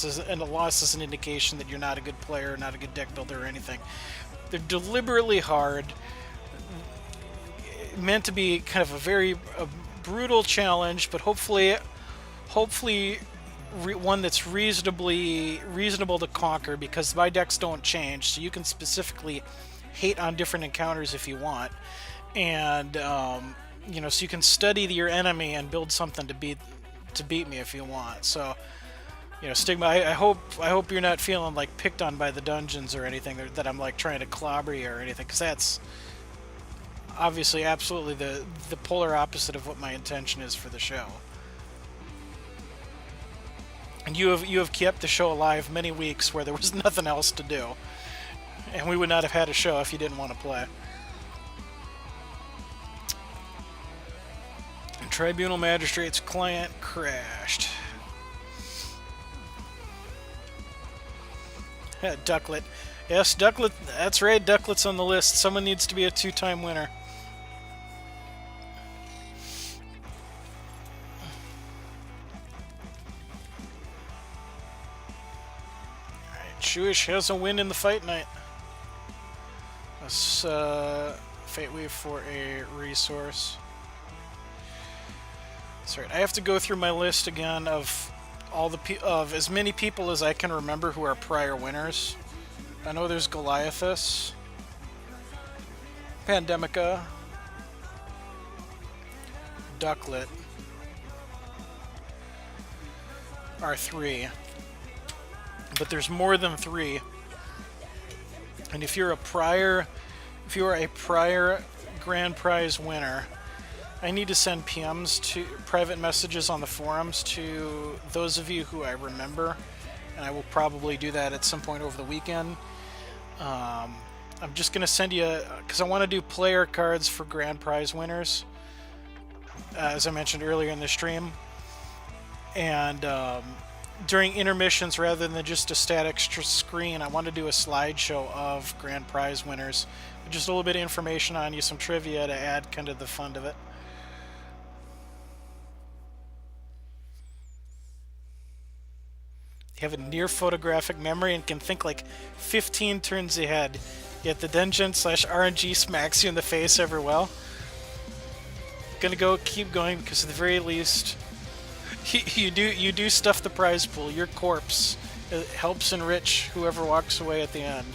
and a loss is an indication that you're not a good player, not a good deck builder or anything. They're deliberately hard, meant to be kind of a brutal challenge, but hopefully one that's reasonable to conquer, because my decks don't change, so you can specifically hate on different encounters if you want, and so you can study your enemy and build something to beat me if you want. So, Stigma, I hope you're not feeling like picked on by the dungeons or anything, that I'm like trying to clobber you or anything, because that's obviously absolutely the polar opposite of what my intention is for the show. And you have kept the show alive many weeks where there was nothing else to do, and we would not have had a show if you didn't want to play. And Tribunal Magistrate's client crashed. Ducklet. Yes, Ducklet. That's right, Ducklet's on the list. Someone needs to be a 2-time winner. Alright, Jewish has a win in the fight night. Let's Fate Weave for a resource. That's right. I have to go through my list again of of as many people as I can remember who are prior winners. I know there's Goliathus, Pandemica, Ducklet, are 3, but there's more than 3. And if you are a prior grand prize winner, I need to send PMs to private messages on the forums to those of you who I remember, and I will probably do that at some point over the weekend. I'm just going to send you, because I want to do player cards for grand prize winners, as I mentioned earlier in the stream. And during intermissions, rather than just a static screen, I want to do a slideshow of grand prize winners. Just a little bit of information on you, some trivia to add kind of the fun of it. You have a near photographic memory and can think like 15 turns ahead, yet the dungeon/RNG smacks you in the face every well. Gonna keep going, because at the very least, you do stuff the prize pool. Your corpse helps enrich whoever walks away at the end.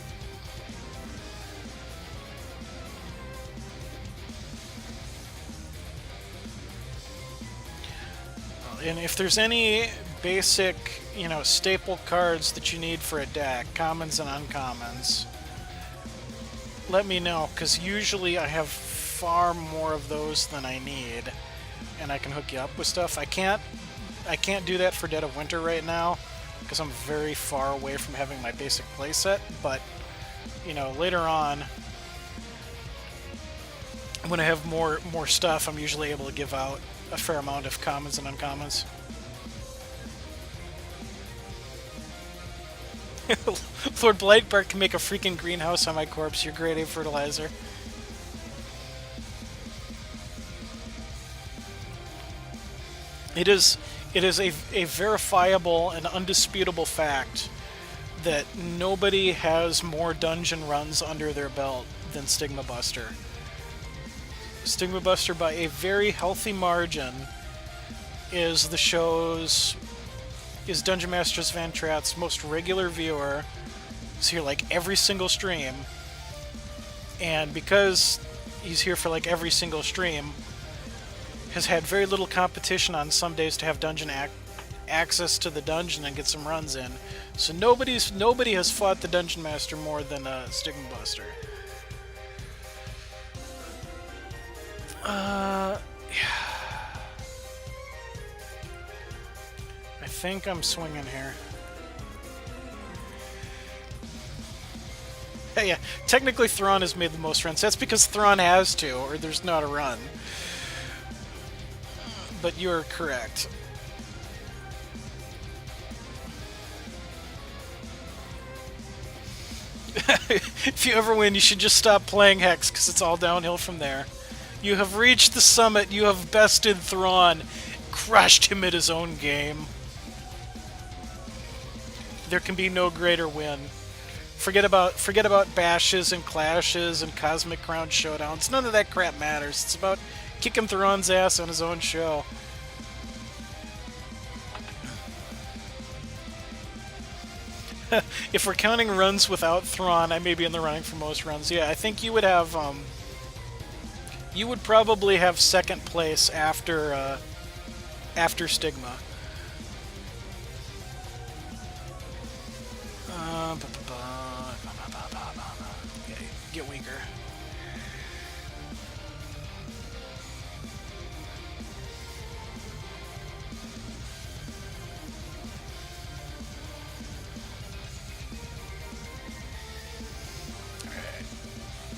And if there's any basic, staple cards that you need for a deck, commons and uncommons, let me know, because usually I have far more of those than I need, and I can hook you up with stuff. I can't do that for Dead of Winter right now, because I'm very far away from having my basic playset, but, later on, when I have more stuff, I'm usually able to give out a fair amount of commons and uncommons. Lord Blightbark can make a freaking greenhouse on my corpse. You're grade A fertilizer. It is a verifiable and undisputable fact that nobody has more dungeon runs under their belt than Stigma Buster. Stigma Buster, by a very healthy margin, is Dungeon Masters of Entrath's most regular viewer. He's here like every single stream, and because he's here for like every single stream, has had very little competition on some days to have dungeon access to the dungeon and get some runs in. So nobody has fought the Dungeon Master more than Stigma Buster. Yeah. I think I'm swinging here. Yeah, technically Thrawn has made the most runs. That's because Thrawn has to, or there's not a run. But you're correct. If you ever win, you should just stop playing Hex, because it's all downhill from there. You have reached the summit. You have bested Thrawn. Crushed him at his own game. There can be no greater win. Forget about bashes and clashes and cosmic crown showdowns. None of that crap matters. It's about kicking Thrawn's ass on his own show. If we're counting runs without Thrawn, I may be in the running for most runs. Yeah, I think you would have. You would probably have second place after Stigma. Get weaker.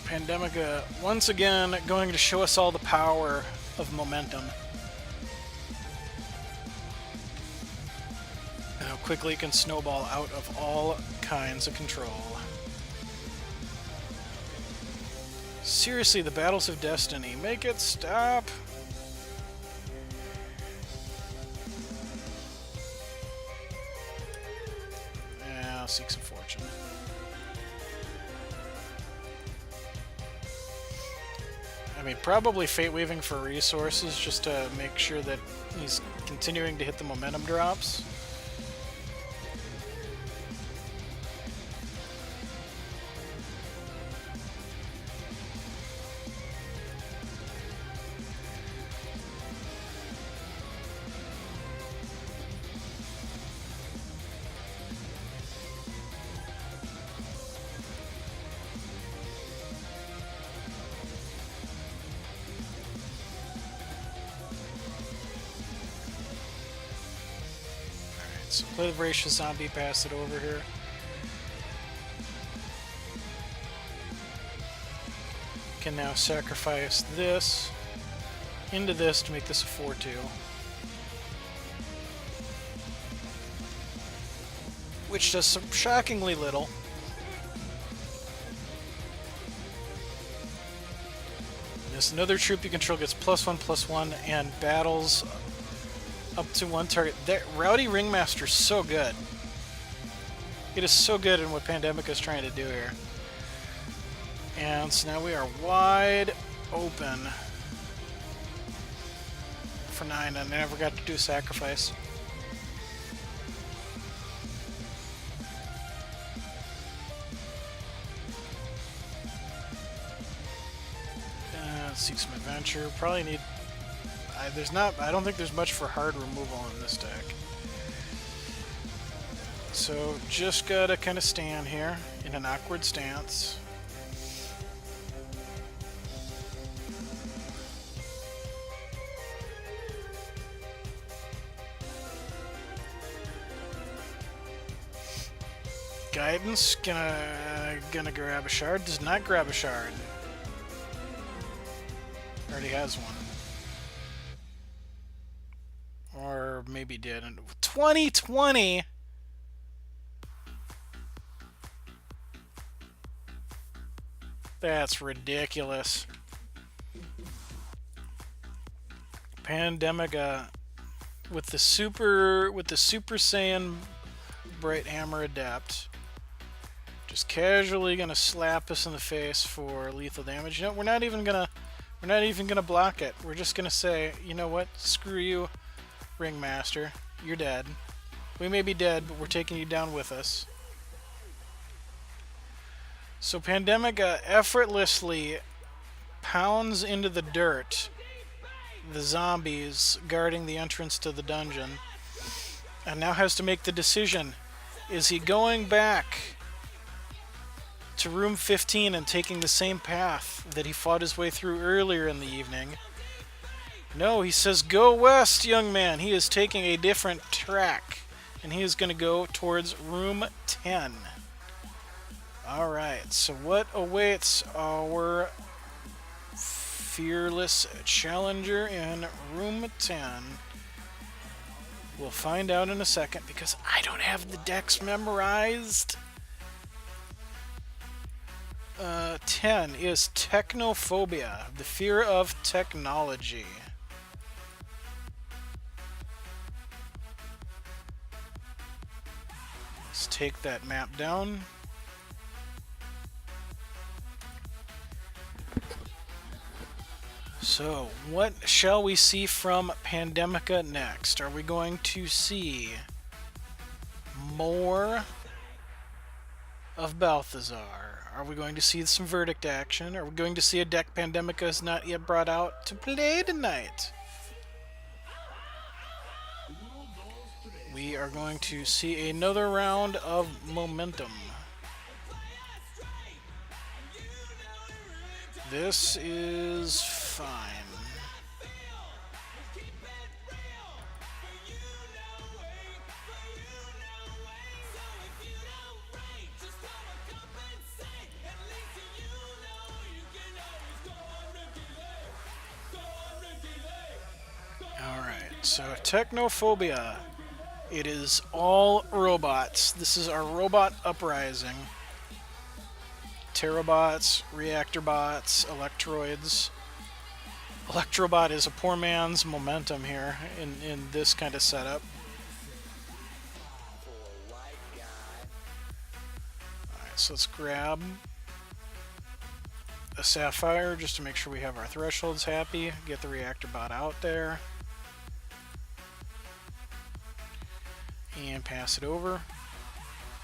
Pandemica, once again, going to show us all the power of momentum. And how quickly it can snowball out of all kinds of control. Seriously, the battles of destiny. Make it stop! Yeah, I'll seek some fortune. I mean, probably fate weaving for resources just to make sure that he's continuing to hit the momentum drops. So play the Voracious Zombie, pass it over here. Can now sacrifice this into this to make this a 4-2. Which does some shockingly little. This another troop you control gets +1/+1 and battles up to one target. That Rowdy Ringmaster's so good. It is so good in what Pandemica is trying to do here. And so now we are wide open for 9, and I never got to do sacrifice. Seek some adventure. Probably need. I don't think there's much for hard removal in this deck. So just gotta kind of stand here in an awkward stance. Guidance gonna grab a shard. Does not grab a shard. Already has one. Or maybe did. 2020! That's ridiculous. Pandemica with the Super Saiyan Bright Hammer Adept. Just casually gonna slap us in the face for lethal damage. You know, we're not even gonna block it. We're just gonna say, you know what? Screw you, Ringmaster. You're dead. We may be dead, but we're taking you down with us. So Pandemica effortlessly pounds into the dirt the zombies guarding the entrance to the dungeon, and now has to make the decision. Is he going back to room 15 and taking the same path that he fought his way through earlier in the evening? No, he says, go west, young man. He is taking a different track, and he is going to go towards room 10. Alright, so what awaits our fearless challenger in room 10? We'll find out in a second, because I don't have the decks memorized. 10 is Technophobia, the fear of technology. Let's take that map down. So, what shall we see from Pandemica next? Are we going to see more of Balthazar? Are we going to see some verdict action? Are we going to see a deck Pandemica has not yet brought out to play tonight? We are going to see another round of momentum. This is fine. Alright, so Technophobia. It is all robots. This is our robot uprising. Terabots, reactor bots, electroids. Electrobot is a poor man's momentum here in this kind of setup. Alright, so let's grab a Sapphire just to make sure we have our thresholds happy. Get the reactor bot out there. And pass it over.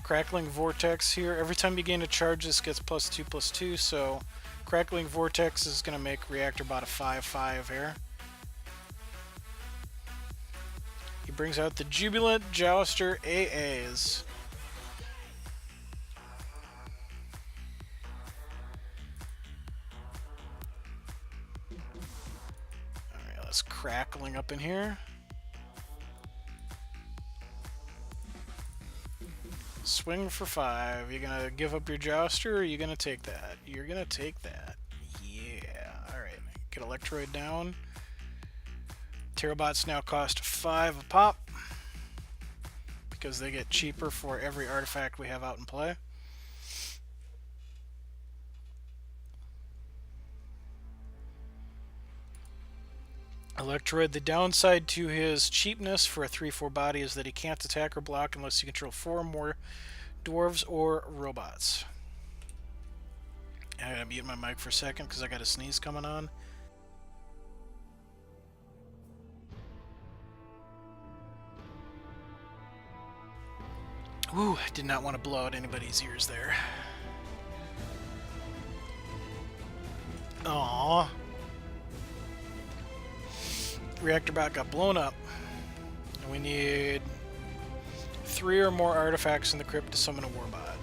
Crackling Vortex here. Every time you gain a charge, this gets +2/+2, so Crackling Vortex is going to make Reactor Bot a 5/5 here. He brings out the Jubilant Jouster AAs. Alright, let's crackling up in here. Swing for 5. You gonna give up your Jouster, or are you gonna take that? You're gonna take that. Yeah. Alright. Get Electroid down. Terabots now cost 5 a pop, because they get cheaper for every artifact we have out in play. Electroid, the downside to his cheapness for a 3/4 body is that he can't attack or block unless you control 4 or more dwarves or robots. I gotta mute my mic for a second because I got a sneeze coming on. Ooh, I did not want to blow out anybody's ears there. Aww. Reactor bot got blown up. And we need 3 or more artifacts in the crypt to summon a warbot.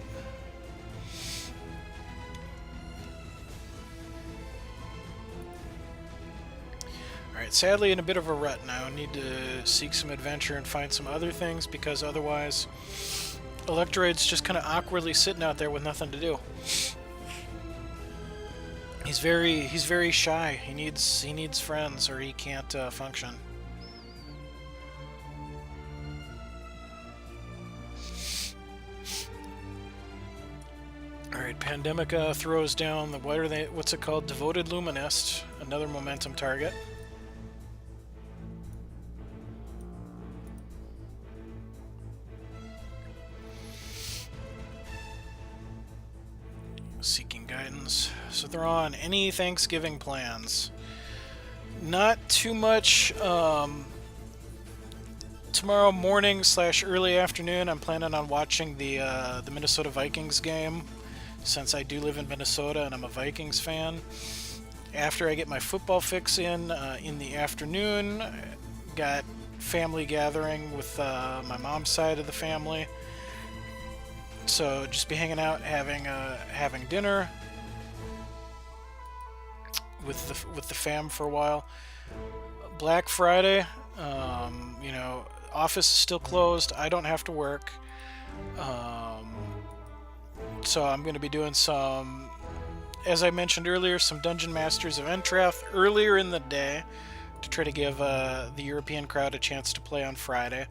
Alright, sadly in a bit of a rut now. I need to seek some adventure and find some other things, because otherwise Electroid's just kind of awkwardly sitting out there with nothing to do. He's very shy. He needs friends, or he can't function. All right, Pandemica throws down the what's it called? Devoted Luminist, another momentum target. Seeking guidance. So they're on any Thanksgiving plans. Not too much. Tomorrow morning / early afternoon, I'm planning on watching the Minnesota Vikings game, since I do live in Minnesota and I'm a Vikings fan. After I get my football fix in the afternoon, got family gathering with my mom's side of the family. So just be hanging out, having dinner with the fam for a while. Black Friday, you know, office is still closed. I don't have to work, so I'm going to be doing some, as I mentioned earlier, some Dungeon Masters of Entrath earlier in the day to try to give the European crowd a chance to play on Friday,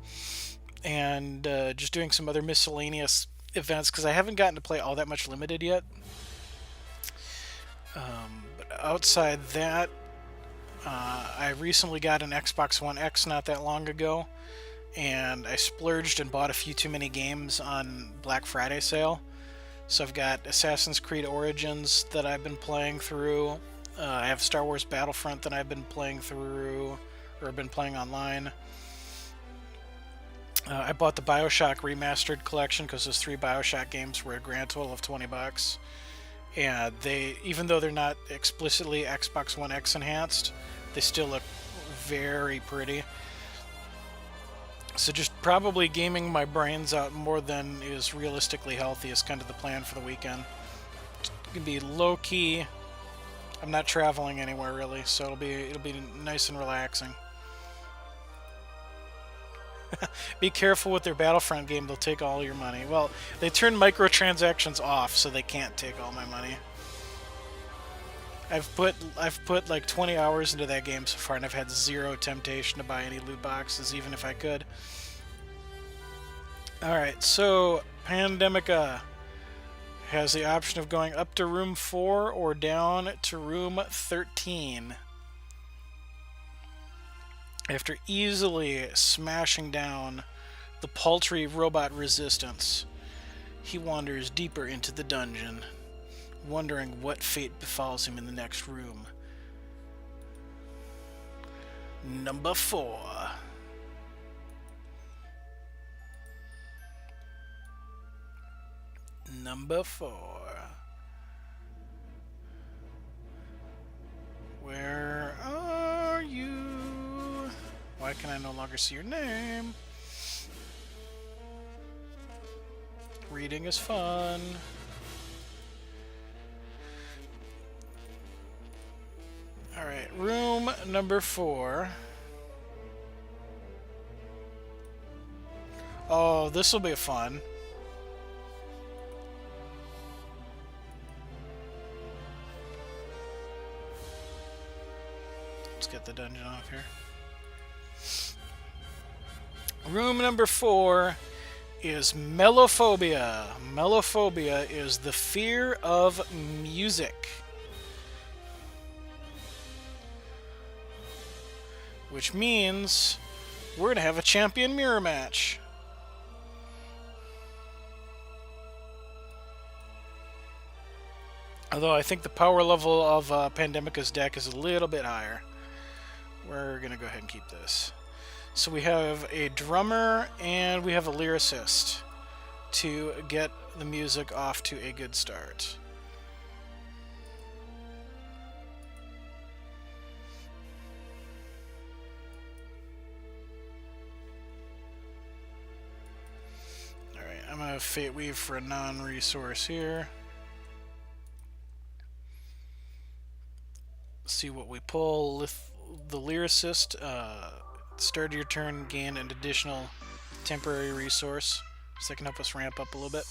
and just doing some other miscellaneous events, because I haven't gotten to play all that much Limited yet. But outside that, I recently got an Xbox One X not that long ago, and I splurged and bought a few too many games on Black Friday sale. So I've got Assassin's Creed Origins that I've been playing through. I have Star Wars Battlefront that I've been playing through, or been playing online. I bought the BioShock Remastered Collection because those 3 BioShock games were a grand total of $20. And they, even though they're not explicitly Xbox One X enhanced, they still look very pretty. So just probably gaming my brains out more than is realistically healthy is kind of the plan for the weekend. It's gonna be low key. I'm not traveling anywhere really, so it'll be nice and relaxing. Be careful with their Battlefront game; they'll take all your money. Well, they turn microtransactions off, so they can't take all my money. I've put like 20 hours into that game so far, and I've had zero temptation to buy any loot boxes, even if I could. Alright, so Pandemica has the option of going up to room 4 or down to room 13. After easily smashing down the paltry robot resistance, he wanders deeper into the dungeon, wondering what fate befalls him in the next room. Number 4. Number 4. Where are you? Why can I no longer see your name? Reading is fun. Alright, room number 4. Oh, this will be fun. Let's get the dungeon off here. Room number 4 is Melophobia. Melophobia is the fear of music, which means we're going to have a champion mirror match. Although I think the power level of Pandemica's deck is a little bit higher. We're going to go ahead and keep this. So we have a drummer and we have a lyricist to get the music off to a good start. Alright, I'm going to Fate Weave for a non-resource here. See what we pull with the lyricist. Start your turn, gain an additional temporary resource, so that can help us ramp up a little bit.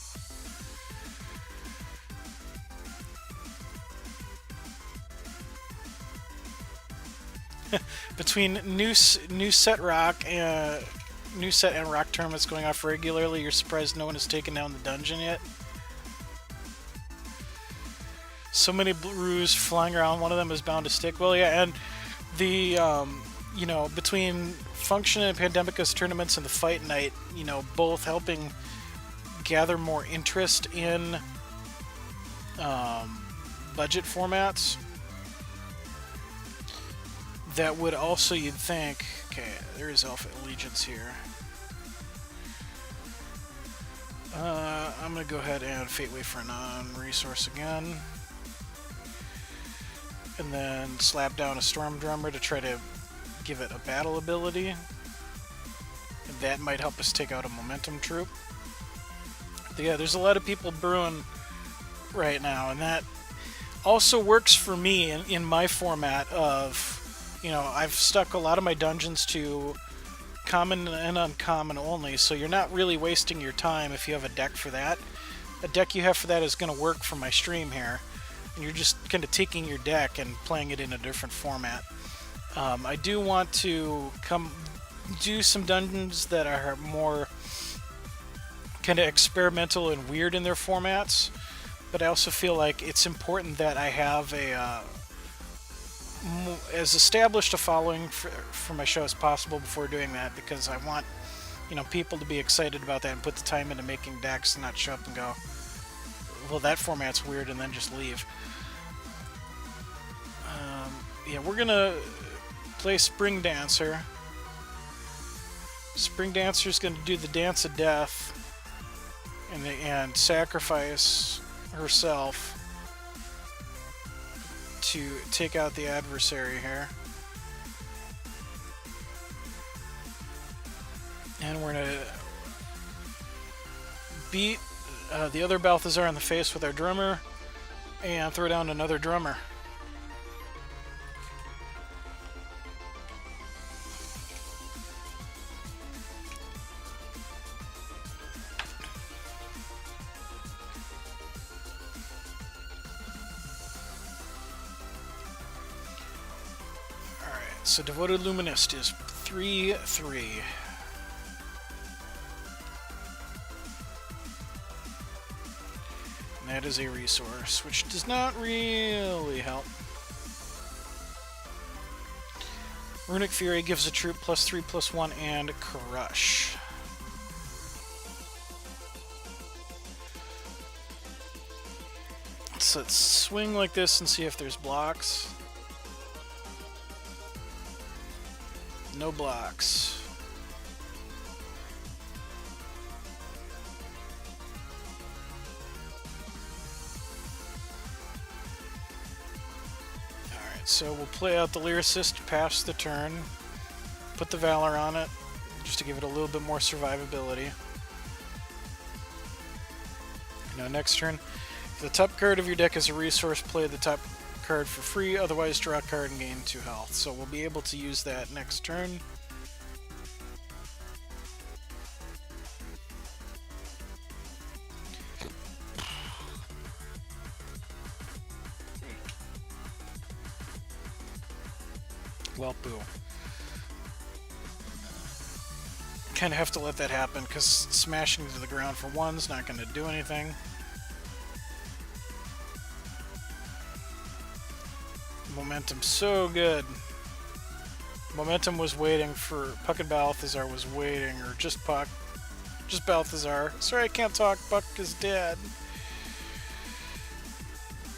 Between new set and rock tournaments going off regularly, you're surprised no one has taken down the dungeon yet. So many brews flying around, one of them is bound to stick. Well, yeah, and the you know, between Function and Pandemica's tournaments and the Fight Night, you know, both helping gather more interest in budget formats, that would also, you'd think, okay, there is Alpha Allegiance here. I'm going to go ahead and Fate Wave for a non-resource again. And then slap down a Storm Drummer to try to give it a battle ability. And that might help us take out a Momentum Troop. But yeah, there's a lot of people brewing right now, and that also works for me in my format of, you know, I've stuck a lot of my dungeons to common and uncommon only, so you're not really wasting your time if you have a deck for that. A deck you have for that is going to work for my stream here, and you're just kind of taking your deck and playing it in a different format. I do want to do some dungeons that are more kind of experimental and weird in their formats, but I also feel like it's important that I have as established a following for my show as possible before doing that, because I want people to be excited about that and put the time into making decks and not show up and go, well, that format's weird, and then just leave. Yeah, we're gonna play Spring Dancer. Spring Dancer's gonna do the Dance of Death and sacrifice herself to take out the adversary here. And we're gonna beat the other Balthazar in the face with our drummer and throw down another drummer. Alright, so Devoted Luminist is 3/3. That is a resource, which does not really help. Runic Fury gives a troop +3/+1 and Crush. So let's swing like this and see if there's blocks. No blocks. So we'll play out the Lyricist, pass the turn, put the Valor on it, just to give it a little bit more survivability. Now next turn, if the top card of your deck is a resource, play the top card for free, otherwise draw a card and gain 2 health. So we'll be able to use that next turn. Well, boo. Kind of have to let that happen, because smashing to the ground for 1's not going to do anything. Momentum's so good. Momentum was waiting for... Puck and Balthazar was waiting, or just Puck. Just Balthazar. Sorry, I can't talk. Puck is dead.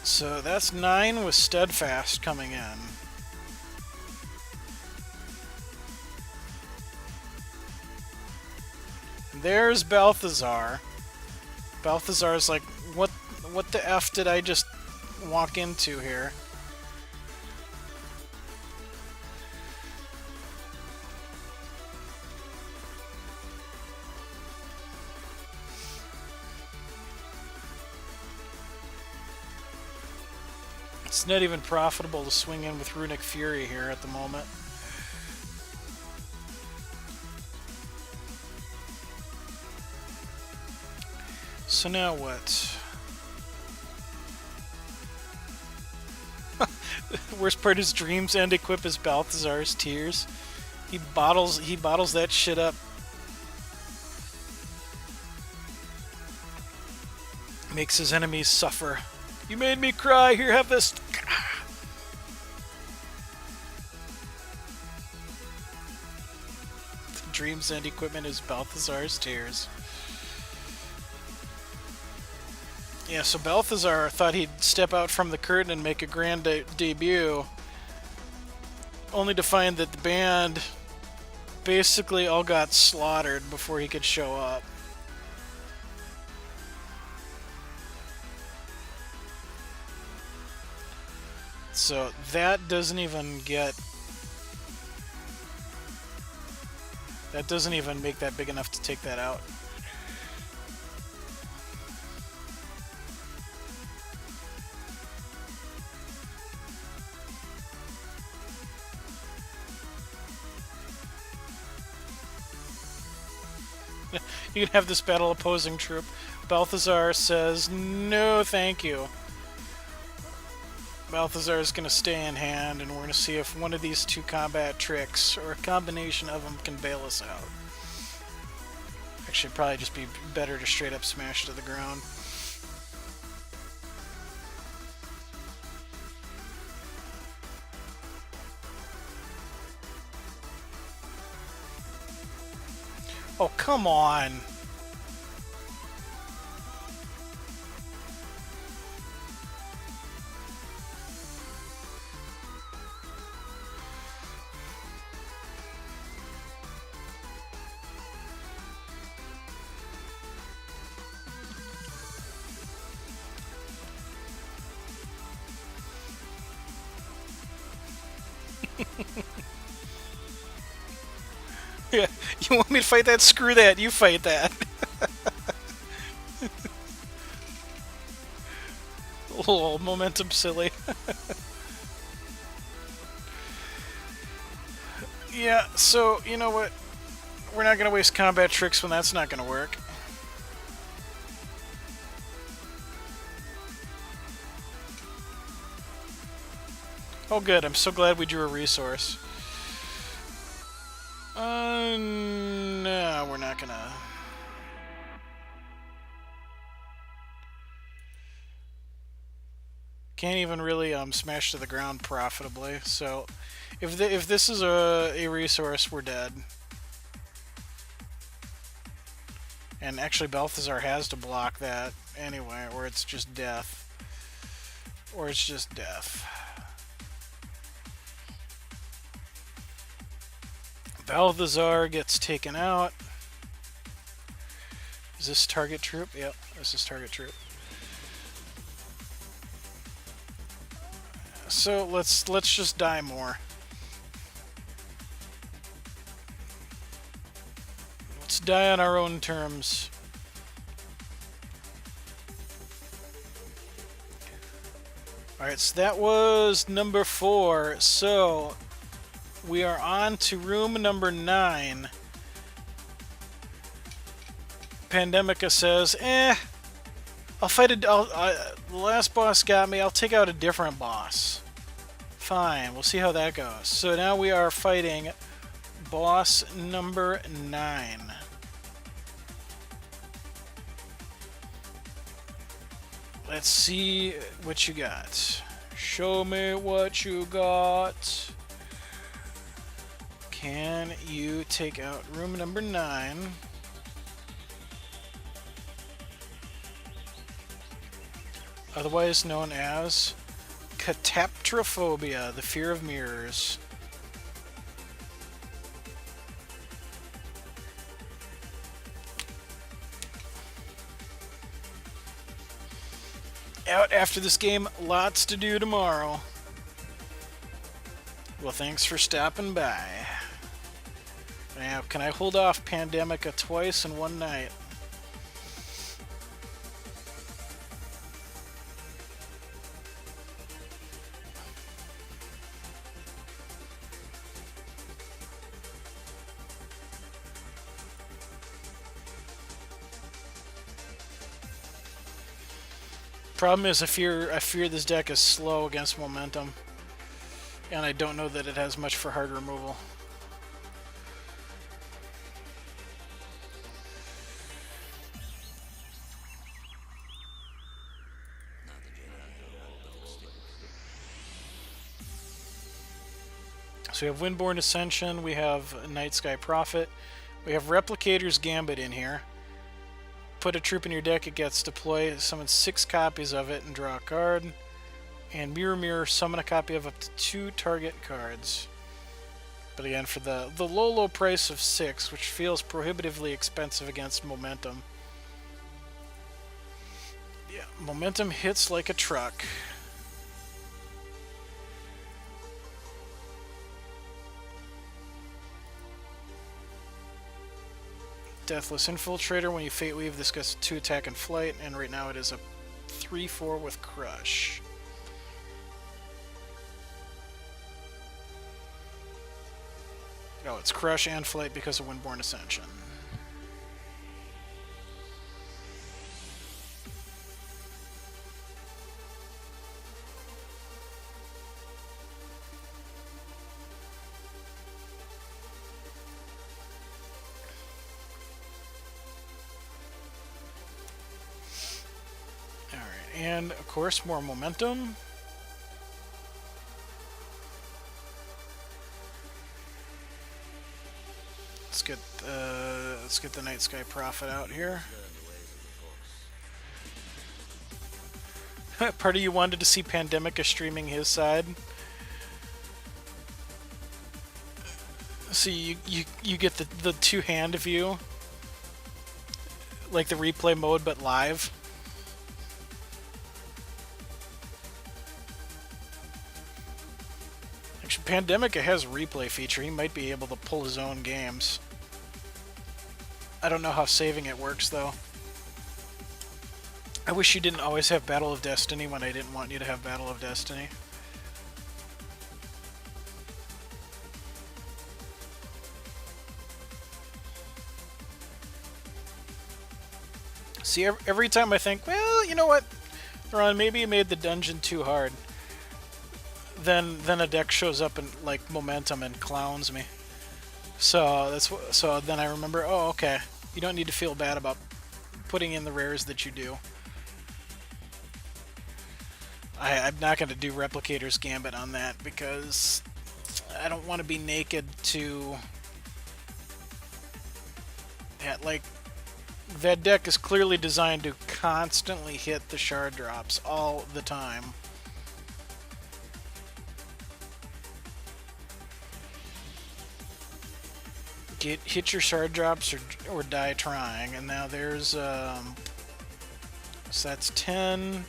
So that's 9 with Steadfast coming in. There's Balthazar. Balthazar's like, what the F did I just walk into here? It's not even profitable to swing in with Runic Fury here at the moment. So now what? The worst part is Dreams and equip is Balthazar's Tears. He bottles that shit up. Makes his enemies suffer. You made me cry, here, have this. Dreams and equipment is Balthazar's Tears. Yeah, so Balthazar thought he'd step out from the curtain and make a grand debut, only to find that the band basically all got slaughtered before he could show up. So that doesn't even make that big enough to take that out. You can have this battle opposing troop. Balthazar says, no thank you. Balthazar is going to stay in hand, and we're going to see if one of these 2 combat tricks, or a combination of them, can bail us out. Actually, it'd probably just be better to straight up smash to the ground. Oh, come on. Yeah, you want me to fight that? Screw that. You fight that. Oh, momentum silly. Yeah, so, you know what? We're not going to waste combat tricks when that's not going to work. Oh, good. I'm so glad we drew a resource. No, we're not going to. Can't even really smash to the ground profitably. So, if this is a resource, we're dead. And actually, Balthazar has to block that anyway, or it's just death. Or it's just death. Balthazar gets taken out. Is this target troop? Yep, this is target troop. So let's just die more. Let's die on our own terms. Alright, so that was number 4. So we are on to room number 9. Pandemica says, I'll fight the last boss got me, I'll take out a different boss. Fine, we'll see how that goes. So now we are fighting boss number 9. Let's see what you got. Show me what you got. Can you take out room number 9? Otherwise known as Phobia, the fear of mirrors. Out after this game, lots to do tomorrow. Well, thanks for stopping by. Now, can I hold off Pandemica twice in one night? Problem is, I fear this deck is slow against momentum, and I don't know that it has much for hard removal. So we have Windborne Ascension, we have Night Sky Prophet, we have Replicator's Gambit in here. Put a troop in your deck, it gets deploy, summon 6 copies of it and draw a card. And Mirror Mirror, summon a copy of up to 2 target cards. But again, for the low price of 6, which feels prohibitively expensive against momentum. Yeah, momentum hits like a truck. Deathless Infiltrator. When you Fate Weave, this gets 2 attack and flight, and right now it is a 3/4 with Crush. Oh, it's Crush and flight because of Windborne Ascension. And, of course, more momentum. Let's let's get the Night Sky Prophet out here. Part of you wanted to see Pandemica streaming his side. So you get the two-hand view. Like the replay mode, but live. Actually, Pandemica has a replay feature. He might be able to pull his own games. I don't know how saving it works, though. I wish you didn't always have Battle of Destiny when I didn't want you to have Battle of Destiny. See, every time I think, well, you know what, Ron, maybe you made the dungeon too hard. Then a deck shows up and like Momentum and clowns me. So so then I remember, oh, okay, you don't need to feel bad about putting in the rares that you do. I'm not going to do Replicator's Gambit on that because I don't want to be naked to... Yeah, like, that deck is clearly designed to constantly hit the shard drops all the time. Hit your shard drops or die trying. And now there's... so that's 10...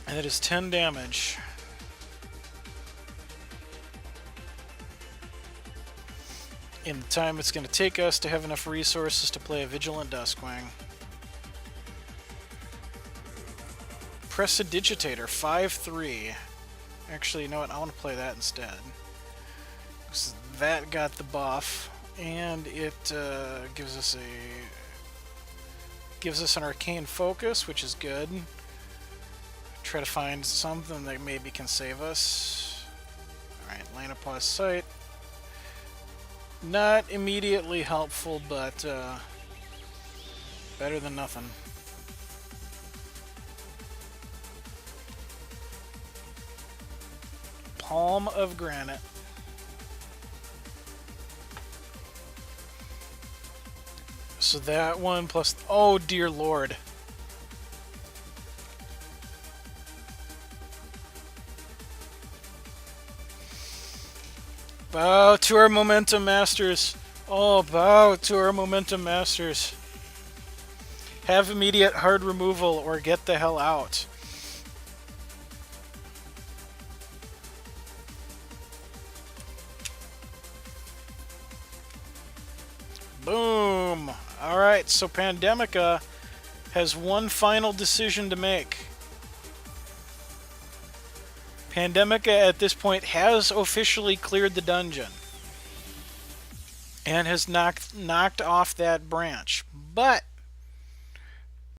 And that is 10 damage. In the time it's going to take us to have enough resources to play a Vigilant Duskwing. Prestidigitator, 5/3. Actually, you know what? I want to play that instead. That got the buff, and it gives us an Arcane Focus, which is good. Try to find something that maybe can save us. Alright, Lanapaw's Sight. Not immediately helpful, but better than nothing. Palm of Granite. So that one plus... Oh, dear Lord. Bow to our Momentum Masters. Oh, bow to our Momentum Masters. Have immediate hard removal or get the hell out. Boom. Alright, so Pandemica has one final decision to make. Pandemica at this point has officially cleared the dungeon and has knocked off that branch. But